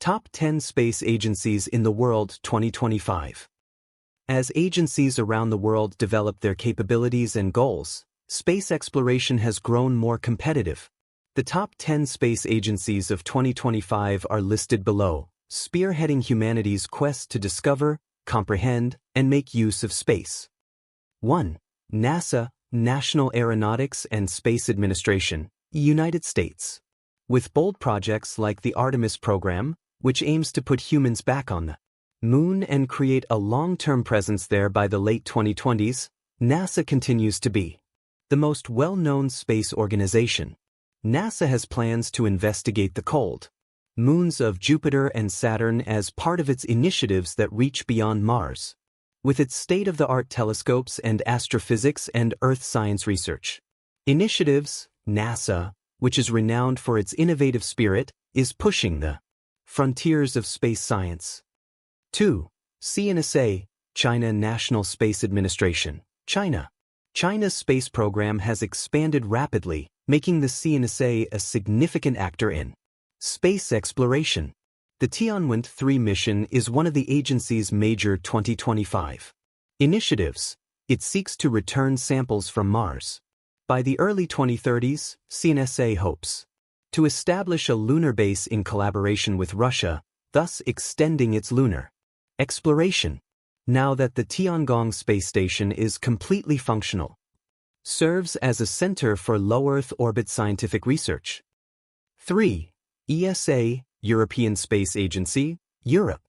Top 10 Space Agencies in the World 2025. As agencies around the world develop their capabilities and goals, space exploration has grown more competitive. The top 10 space agencies of 2025 are listed below, spearheading humanity's quest to discover, comprehend, and make use of space. 1. NASA, National Aeronautics and Space Administration, United States. With bold projects like the Artemis program, which aims to put humans back on the Moon and create a long-term presence there by the late 2020s, NASA continues to be the most well-known space organization. NASA has plans to investigate the cold moons of Jupiter and Saturn as part of its initiatives that reach beyond Mars. With its state-of-the-art telescopes and astrophysics and earth science research initiatives, NASA, which is renowned for its innovative spirit, is pushing the frontiers of space science. 2. CNSA, China National Space Administration, China. China's space program has expanded rapidly, making the CNSA a significant actor in space exploration. The Tianwen-3 mission is one of the agency's major 2025 initiatives. It seeks to return samples from Mars. By the early 2030s, CNSA hopes to establish a lunar base in collaboration with Russia, thus extending its lunar exploration. Now that the Tiangong space station is completely functional, serves as a center for low Earth orbit scientific research. 3. ESA, European Space Agency, Europe.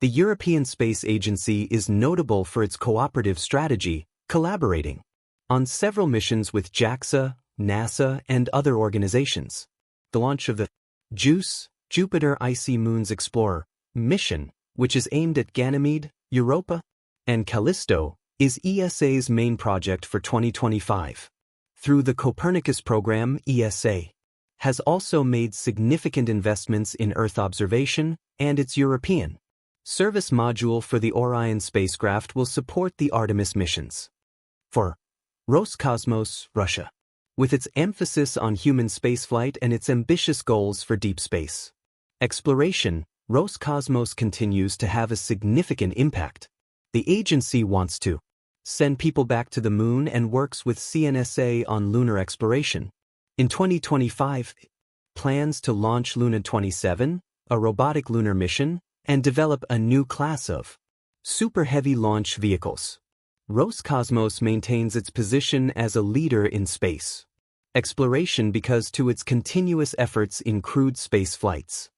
The European Space Agency is notable for its cooperative strategy, collaborating on several missions with JAXA, NASA, and other organizations. The launch of the JUICE, Jupiter Icy Moons Explorer, mission, which is aimed at Ganymede, Europa, and Callisto, is ESA's main project for 2025. Through the Copernicus program, ESA has also made significant investments in Earth observation, and its European service module for the Orion spacecraft will support the Artemis missions. 4. Roscosmos, Russia. With its emphasis on human spaceflight and its ambitious goals for deep space exploration, Roscosmos continues to have a significant impact. The agency wants to send people back to the Moon and works with CNSA on lunar exploration. In 2025, it plans to launch Luna 27, a robotic lunar mission, and develop a new class of super heavy launch vehicles. Roscosmos maintains its position as a leader in space exploration because to its continuous efforts in crewed space flights.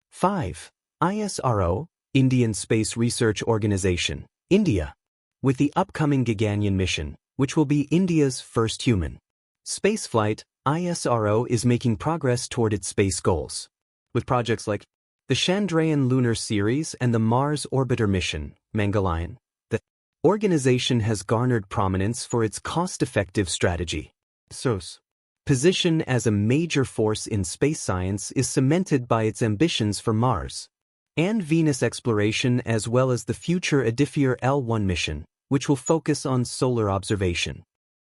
5. ISRO, Indian Space Research Organization, India. With the upcoming Gaganyaan mission, which will be India's first human spaceflight, ISRO is making progress toward its space goals. With projects like the Chandrayaan Lunar Series and the Mars Orbiter mission, Mangalyaan, the organization has garnered prominence for its cost-effective strategy. ISRO's position as a major force in space science is cemented by its ambitions for Mars and Venus exploration, as well as the future Edifier L1 mission, which will focus on solar observation.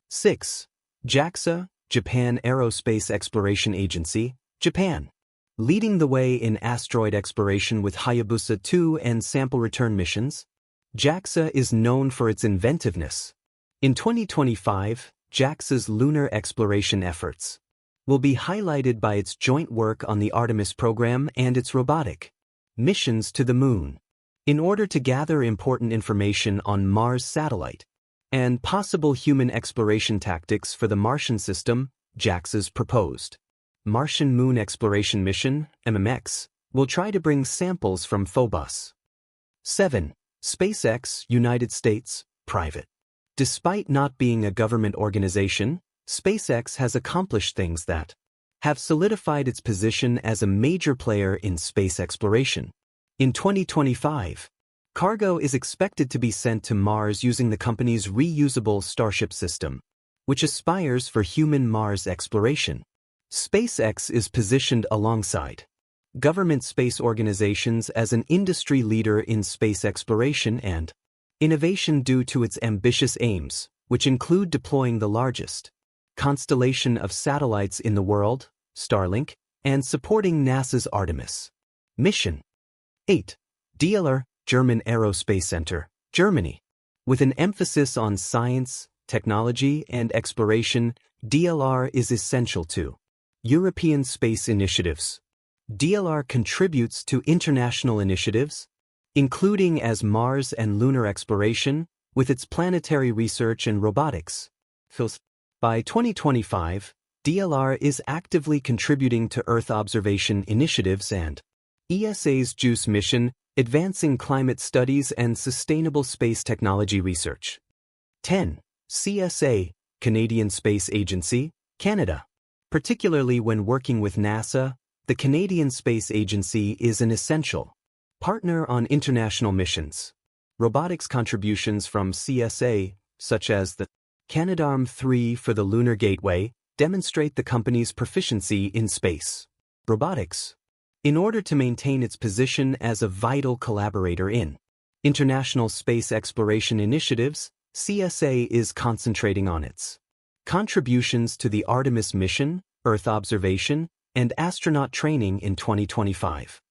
6. JAXA, Japan Aerospace Exploration Agency, Japan. Leading the way in asteroid exploration with Hayabusa 2 and sample return missions, JAXA is known for its inventiveness. In 2025, JAXA's lunar exploration efforts will be highlighted by its joint work on the Artemis program and its robotic missions to the Moon. In order to gather important information on Mars satellite and possible human exploration tactics for the Martian system, JAXA's proposed Martian Moon Exploration Mission, MMX, will try to bring samples from Phobos. 7. SpaceX, United States, private. Despite not being a government organization, SpaceX has accomplished things that have solidified its position as a major player in space exploration. In 2025, cargo is expected to be sent to Mars using the company's reusable Starship system, which aspires for human Mars exploration. SpaceX is positioned alongside government space organizations as an industry leader in space exploration and innovation due to its ambitious aims, which include deploying the largest constellation of satellites in the world, Starlink, and supporting NASA's Artemis Mission. 8. DLR, German Aerospace Center, Germany. With an emphasis on science, technology, and exploration, DLR is essential to European space initiatives. DLR contributes to international initiatives, including as Mars and lunar exploration, with its planetary research and robotics. By 2025, DLR is actively contributing to Earth observation initiatives and ESA's JUICE mission, advancing climate studies and sustainable space technology research. 10. CSA, Canadian Space Agency, Canada. Particularly when working with NASA, the Canadian Space Agency is an essential partner on international missions. Robotics contributions from CSA, such as the Canadarm3 for the Lunar Gateway, demonstrate the company's proficiency in space robotics. In order to maintain its position as a vital collaborator in international space exploration initiatives, CSA is concentrating on its contributions to the Artemis mission, Earth observation, and astronaut training in 2025.